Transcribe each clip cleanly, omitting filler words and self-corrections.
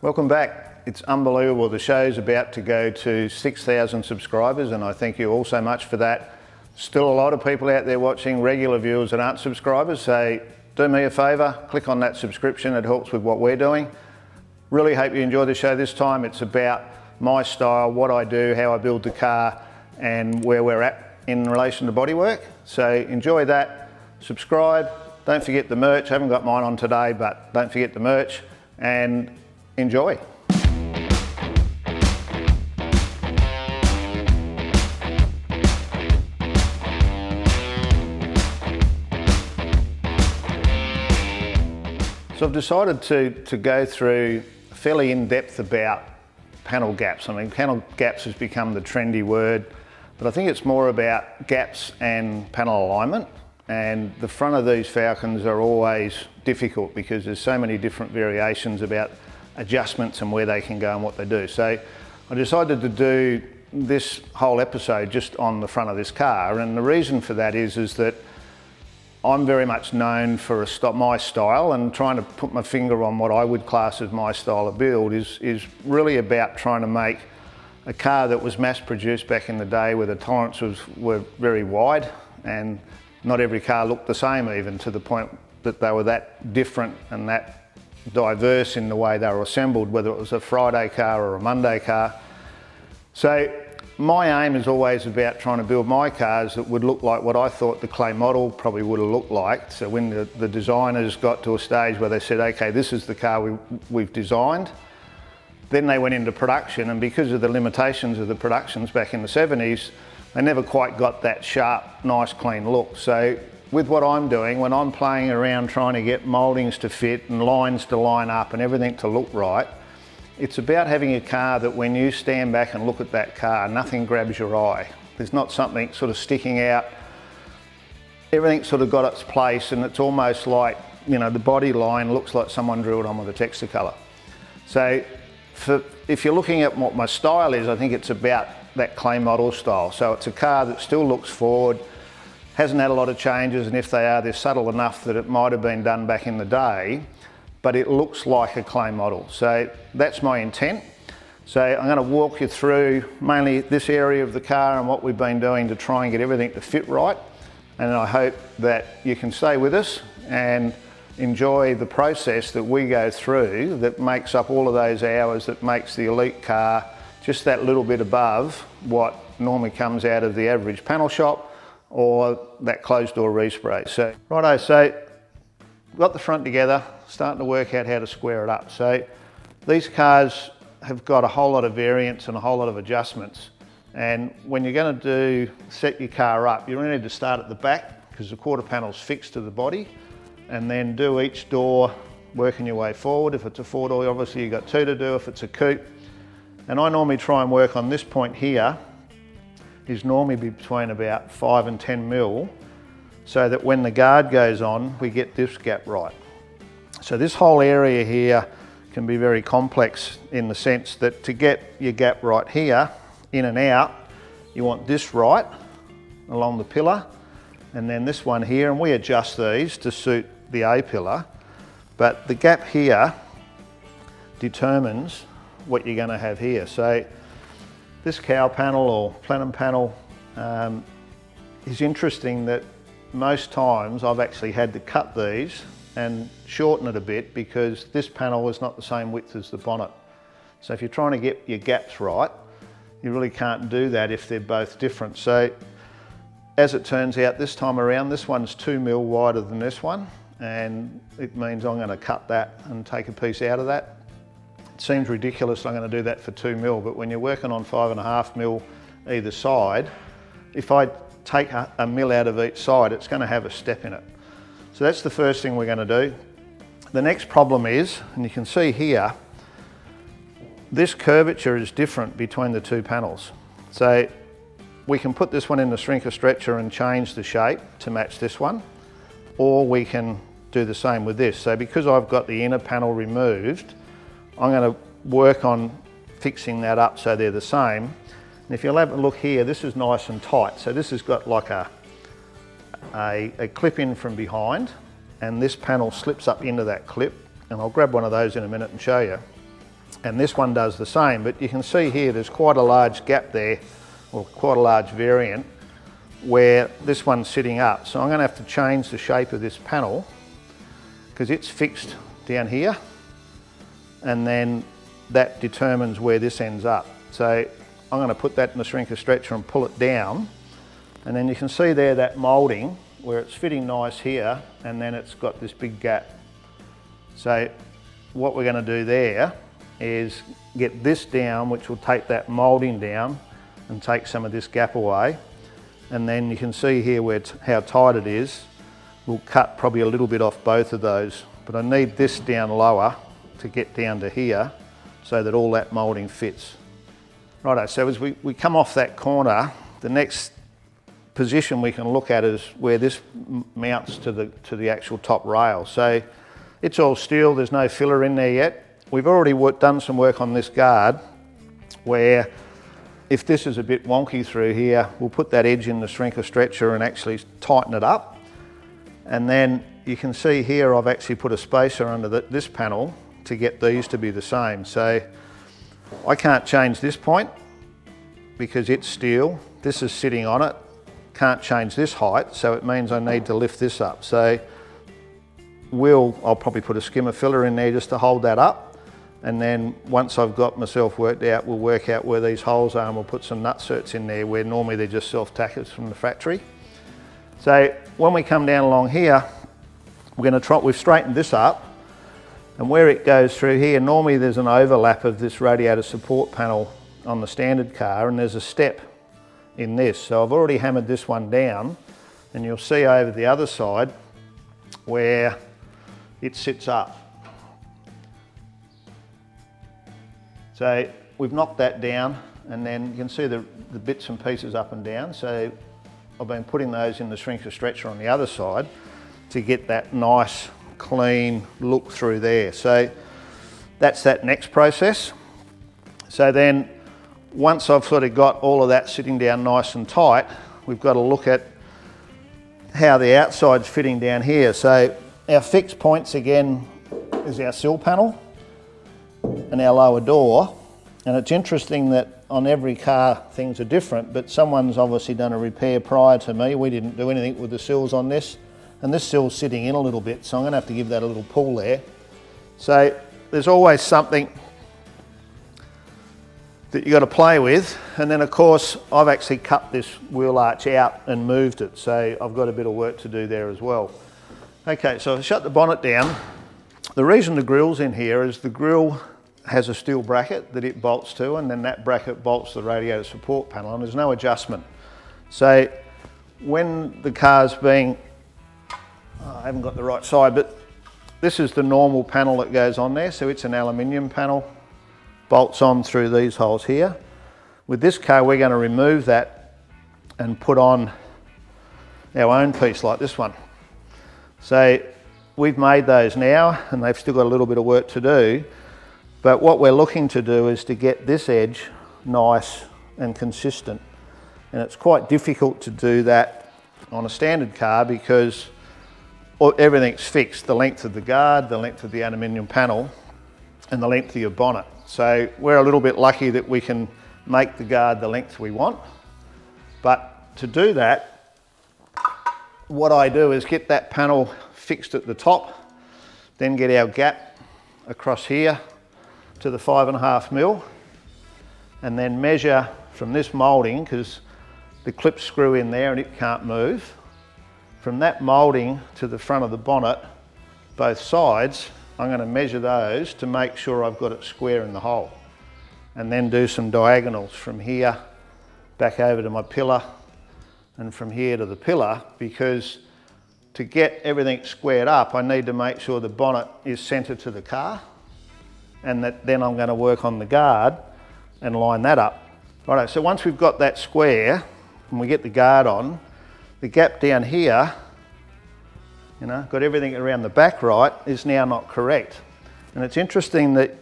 Welcome back. It's unbelievable. The show's about to go to 6,000 subscribers and I thank you all so much for that. Still a lot of people out there watching, regular viewers that aren't subscribers, so do me a favour, click on that subscription, it helps with what we're doing. Really hope you enjoy the show this time. It's about my style, what I do, how I build the car and where we're at in relation to bodywork. So enjoy that, subscribe, don't forget the merch. I haven't got mine on today, but don't forget the merch and enjoy. So I've decided to go through fairly in depth about panel gaps. I mean, panel gaps has become the trendy word, but I think it's more about gaps and panel alignment. And the front of these Falcons are always difficult because there's so many different variations about adjustments and where they can go and what they do. So I decided to do this whole episode just on the front of this car, and the reason for that is that I'm very much known for my style, and trying to put my finger on what I would class as my style of build is really about trying to make a car that was mass produced back in the day where the tolerances were very wide and not every car looked the same, even to the point that they were that different and that diverse in the way they were assembled, whether it was a Friday car or a Monday car. So my aim is always about trying to build my cars that would look like what I thought the clay model probably would have looked like. So when the designers got to a stage where they said, okay, this is the car we've designed, then they went into production, and because of the limitations of the productions back in the 70s, they never quite got that sharp, nice, clean look. So with what I'm doing, when I'm playing around trying to get mouldings to fit and lines to line up and everything to look right, it's about having a car that when you stand back and look at that car, nothing grabs your eye. There's not something sort of sticking out. Everything's sort of got its place, and it's almost like, you know, the body line looks like someone drew it on with a Texacolor. So if you're looking at what my style is, I think it's about that clay model style. So it's a car that still looks forward, hasn't had a lot of changes, and if they are, they're subtle enough that it might have been done back in the day, but it looks like a clay model. So that's my intent. So I'm going to walk you through mainly this area of the car and what we've been doing to try and get everything to fit right. And I hope that you can stay with us and enjoy the process that we go through that makes up all of those hours that makes the elite car just that little bit above what normally comes out of the average panel shop or that closed door respray. So righto, so got the front together, starting to work out how to square it up. So these cars have got a whole lot of variants and a whole lot of adjustments. And when you're going to set your car up, you really need to start at the back because the quarter panel's fixed to the body, and then do each door working your way forward. If it's a 4-door, obviously you've got 2 to do. If it's a coupe, and I normally try and work on this point here, is normally between about 5 and 10 mil, so that when the guard goes on, we get this gap right. So this whole area here can be very complex in the sense that to get your gap right here, in and out, you want this right along the pillar, and then this one here, and we adjust these to suit the A pillar, but the gap here determines what you're going to have here. So this cowl panel or plenum panel is interesting that most times I've actually had to cut these and shorten it a bit because this panel is not the same width as the bonnet. So if you're trying to get your gaps right, you really can't do that if they're both different. So as it turns out this time around, this one's 2 mil wider than this one, and it means I'm going to cut that and take a piece out of that. It seems ridiculous I'm going to do that for 2 mil, but when you're working on 5.5 mil either side, if I take a mil out of each side, it's going to have a step in it. So that's the first thing we're going to do. The next problem is, and you can see here, this curvature is different between the two panels. So we can put this one in the shrinker stretcher and change the shape to match this one, or we can do the same with this. So because I've got the inner panel removed, I'm going to work on fixing that up so they're the same. And if you'll have a look here, this is nice and tight. So this has got like a clip in from behind, and this panel slips up into that clip. And I'll grab one of those in a minute and show you. and this one does the same, but you can see here there's quite a large gap there, or quite a large variant, where this one's sitting up. So I'm going to have to change the shape of this panel because it's fixed down here, and then that determines where this ends up. So I'm going to put that in the shrinker stretcher and pull it down, and then you can see there that moulding where it's fitting nice here, and then it's got this big gap. So what we're going to do there is get this down, which will take that moulding down and take some of this gap away. And then you can see here where how tight it is. We'll cut probably a little bit off both of those, but I need this down lower to get down to here so that all that moulding fits. Righto, so as we come off that corner, the next position we can look at is where this mounts to the actual top rail. So it's all steel, there's no filler in there yet. We've already done some work on this guard where if this is a bit wonky through here, we'll put that edge in the shrinker stretcher and actually tighten it up. And then you can see here I've actually put a spacer under this panel to get these to be the same. So I can't change this point because it's steel. This is sitting on it. Can't change this height, so it means I need to lift this up. So I'll probably put a skimmer filler in there just to hold that up. And then once I've got myself worked out, we'll work out where these holes are and we'll put some nut certs in there where normally they're just self-tackers from the factory. So when we come down along here, we've straightened this up, and where it goes through here, normally there's an overlap of this radiator support panel on the standard car, and there's a step in this. So I've already hammered this one down, and you'll see over the other side where it sits up. So we've knocked that down, and then you can see the bits and pieces up and down. So I've been putting those in the shrinker stretcher on the other side to get that nice clean look through there. So that's that next process. So then once I've sort of got all of that sitting down nice and tight, we've got to look at how the outside's fitting down here. So our fixed points again is our sill panel and our lower door. And it's interesting that on every car things are different, but someone's obviously done a repair prior to me. We didn't do anything with the sills on this, and this sill's sitting in a little bit, so I'm going to have to give that a little pull there. So there's always something that you've got to play with. And then of course I've actually cut this wheel arch out and moved it, so I've got a bit of work to do there as well. Okay, so I've shut the bonnet down. The reason the grill's in here is the grill has a steel bracket that it bolts to, and then that bracket bolts the radiator support panel, and there's no adjustment. So when the car's being, I haven't got the right side, but this is the normal panel that goes on there, so it's an aluminium panel, bolts on through these holes here. With this car we're going to remove that and put on our own piece like this one. So we've made those now, and they've still got a little bit of work to do. But what we're looking to do is to get this edge nice and consistent. And it's quite difficult to do that on a standard car because everything's fixed. The length of the guard, the length of the aluminium panel, and the length of your bonnet. So we're a little bit lucky that we can make the guard the length we want. But to do that, what I do is get that panel fixed at the top, then get our gap across here to the 5.5mm, and then measure from this moulding, because the clips screw in there and it can't move. From that moulding to the front of the bonnet, both sides, I'm going to measure those to make sure I've got it square in the hole, and then do some diagonals from here back over to my pillar and from here to the pillar, because to get everything squared up I need to make sure the bonnet is centred to the car, and then I'm going to work on the guard and line that up. Righto, so once we've got that square and we get the guard on, the gap down here, you know, got everything around the back right, is now not correct. And it's interesting that,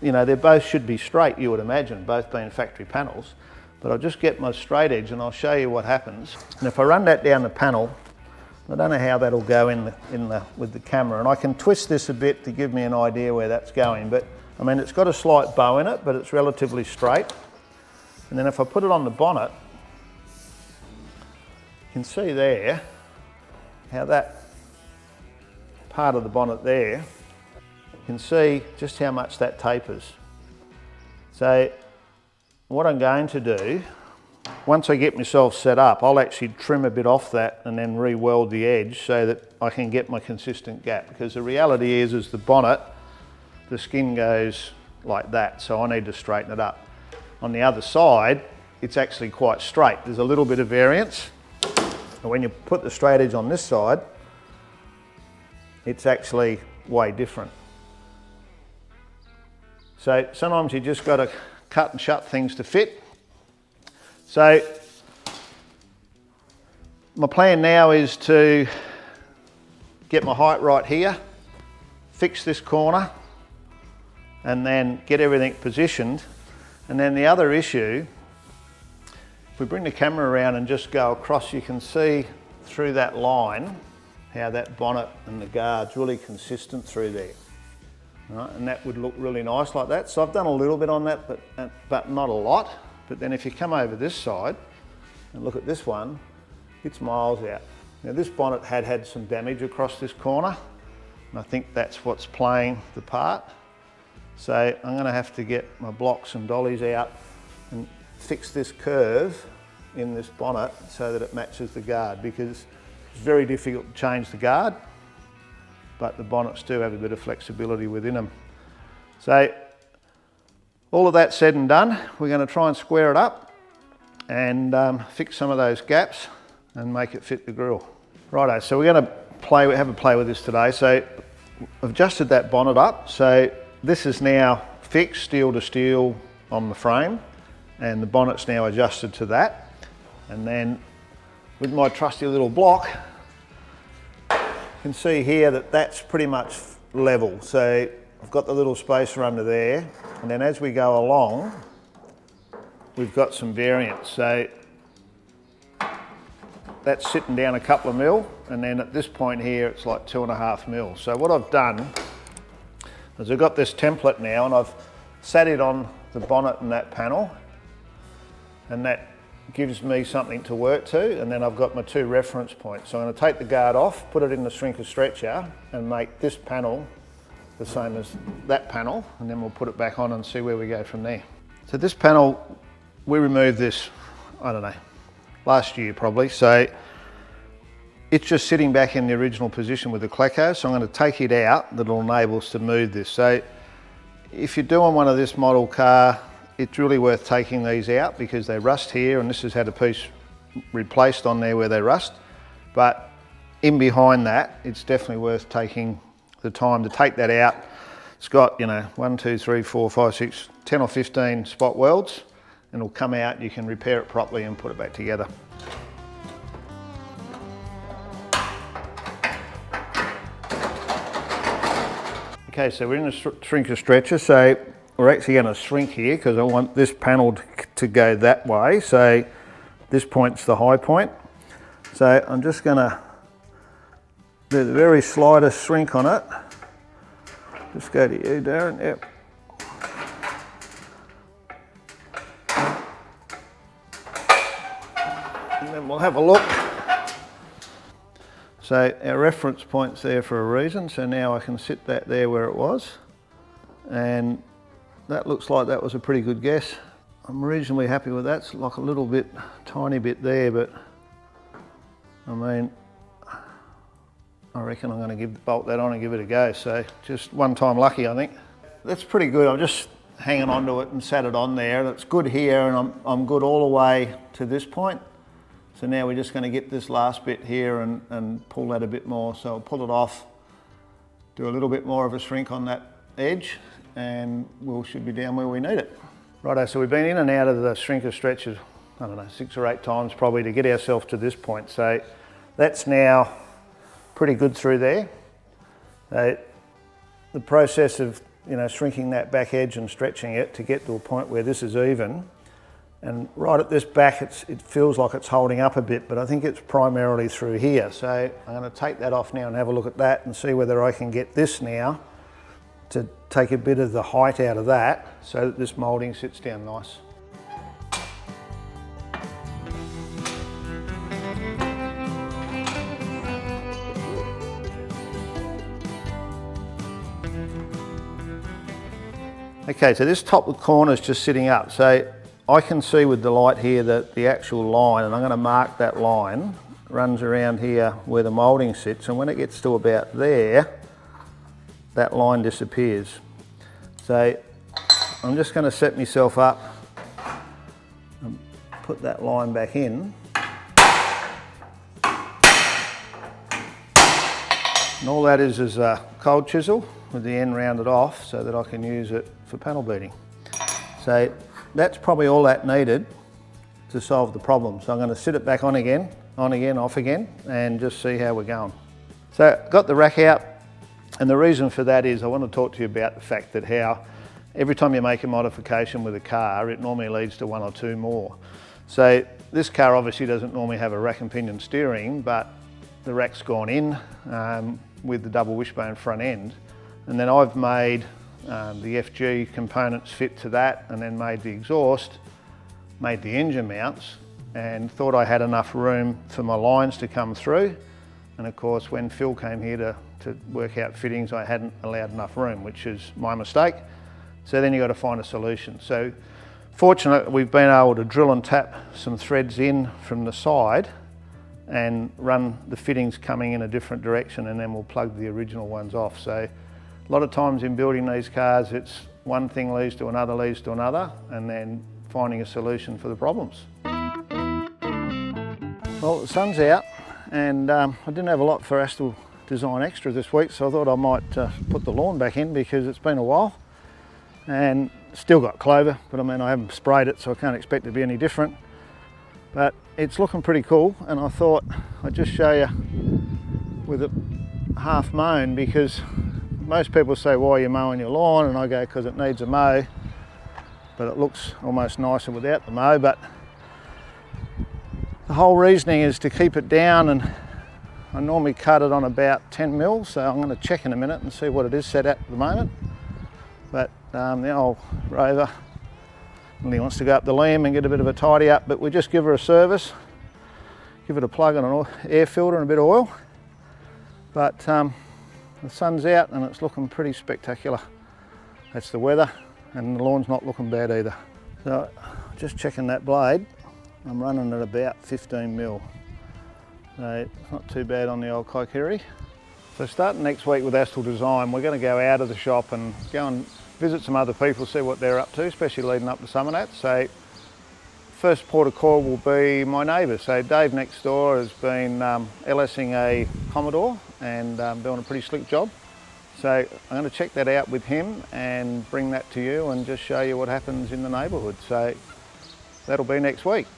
you know, they both should be straight, you would imagine, both being factory panels. But I'll just get my straight edge and I'll show you what happens. And if I run that down the panel, I don't know how that'll go with the camera, and I can twist this a bit to give me an idea where that's going, but I mean, it's got a slight bow in it, but it's relatively straight. And then if I put it on the bonnet, you can see there how that part of the bonnet there, you can see just how much that tapers. So what I'm going to do, once I get myself set up, I'll actually trim a bit off that and then re-weld the edge so that I can get my consistent gap. Because the reality is the bonnet, the skin goes like that, so I need to straighten it up. On the other side, it's actually quite straight. There's a little bit of variance. And when you put the straight edge on this side, it's actually way different. So sometimes you just got to cut and shut things to fit. So my plan now is to get my height right here, fix this corner, and then get everything positioned. And then the other issue, if we bring the camera around and just go across, you can see through that line how that bonnet and the guard's really consistent through there. Right, and that would look really nice like that. So I've done a little bit on that, but not a lot. But then if you come over this side and look at this one, it's miles out. Now this bonnet had some damage across this corner, and I think that's what's playing the part. So I'm going to have to get my blocks and dollies out and fix this curve in this bonnet so that it matches the guard, because it's very difficult to change the guard, but the bonnets do have a bit of flexibility within them. So all of that said and done, we're going to try and square it up and fix some of those gaps and make it fit the grill. Righto, so we're going to have a play with this today. So I've adjusted that bonnet up. So this is now fixed steel to steel on the frame, and the bonnet's now adjusted to that. And then with my trusty little block, you can see here that that's pretty much level. So I've got the little spacer under there, and then as we go along, we've got some variance. So that's sitting down a couple of mil, and then at this point here, it's like 2.5 mil. So what I've done is I've got this template now, and I've sat it on the bonnet and that panel, and that gives me something to work to, and then I've got my 2 reference points. So I'm going to take the guard off, put it in the shrinker stretcher, and make this panel the same as that panel, and then we'll put it back on and see where we go from there. So this panel, we removed this, I don't know, last year probably, so it's just sitting back in the original position with the cleco, so I'm going to take it out, that'll enable us to move this. So if you're doing one of this model car, it's really worth taking these out because they rust here, and this has had a piece replaced on there where they rust. But in behind that, it's definitely worth taking the time to take that out. It's got, 1, 2, 3, 4, 5, 6, 10 or 15 spot welds, and it'll come out, you can repair it properly and put it back together. Okay, so we're in the shrinker stretcher, so we're actually going to shrink here because I want this panel to go that way. So this point's the high point. So I'm just going to do the very slightest shrink on it. Just go to you, Darren. Yep. And then we'll have a look. So our reference point's there for a reason. So now I can sit that there where it was. And that looks like that was a pretty good guess. I'm reasonably happy with that. It's like a little bit, tiny bit there, but I mean, I reckon I'm going to bolt that on and give it a go. So just one time lucky, I think. That's pretty good. I'm just hanging on to it and sat it on there. It's good here, and I'm good all the way to this point. So now we're just going to get this last bit here and pull that a bit more. So I'll pull it off, do a little bit more of a shrink on that edge, and we should be down where we need it. Righto, so we've been in and out of the shrinker stretcher, I don't know, 6 or 8 times probably to get ourselves to this point. So that's now pretty good through there. The process of shrinking that back edge and stretching it to get to a point where this is even, and right at this back it feels like it's holding up a bit, but I think it's primarily through here. So I'm going to take that off now and have a look at that and see whether I can get this now to take a bit of the height out of that so that this moulding sits down nice. Okay, so this top corner is just sitting up, so I can see with the light here that the actual line, and I'm going to mark that line, runs around here where the moulding sits, and when it gets to about there, that line disappears. So I'm just going to set myself up and put that line back in. And all that is a cold chisel with the end rounded off so that I can use it for panel beating. So that's probably all that needed to solve the problem. So I'm going to sit it back on again, off again, and just see how we're going. So got the rack out, and the reason for that is I want to talk to you about the fact that how every time you make a modification with a car, it normally leads to one or two more. So this car obviously doesn't normally have a rack and pinion steering, but the rack's gone in with the double wishbone front end, and then I've made the FG components fit to that, and then made the exhaust, made the engine mounts, and thought I had enough room for my lines to come through. And of course, when Phil came here to work out fittings, I hadn't allowed enough room, which is my mistake. So then you've got to find a solution. So fortunately, we've been able to drill and tap some threads in from the side and run the fittings coming in a different direction, and then we'll plug the original ones off. So a lot of times in building these cars, it's one thing leads to another, and then finding a solution for the problems. Well, the sun's out, and I didn't have a lot for Astill Design Extra this week, so I thought I might put the lawn back in because it's been a while. And still got clover, but I mean, I haven't sprayed it, so I can't expect it to be any different. But it's looking pretty cool, and I thought I'd just show you with it half mown, because most people say, why are you mowing your lawn? And I go, because it needs a mow, but it looks almost nicer without the mow. But the whole reasoning is to keep it down, and I normally cut it on about 10 mil, so I'm going to check in a minute and see what it is set at the moment. But the old Rover really wants to go up the limb and get a bit of a tidy up, but we just give her a service, give it a plug and an air filter and a bit of oil. But the sun's out and it's looking pretty spectacular. That's the weather, and the lawn's not looking bad either. So just checking that blade, I'm running at about 15 mil. So it's not too bad on the old Kaikiri. So starting next week with Astill Design, we're going to go out of the shop and go and visit some other people, see what they're up to, especially leading up to Summernats. So first port of call will be my neighbour. So Dave next door has been LSing a Commodore and doing a pretty slick job. So I'm going to check that out with him and bring that to you and just show you what happens in the neighbourhood. So that'll be next week.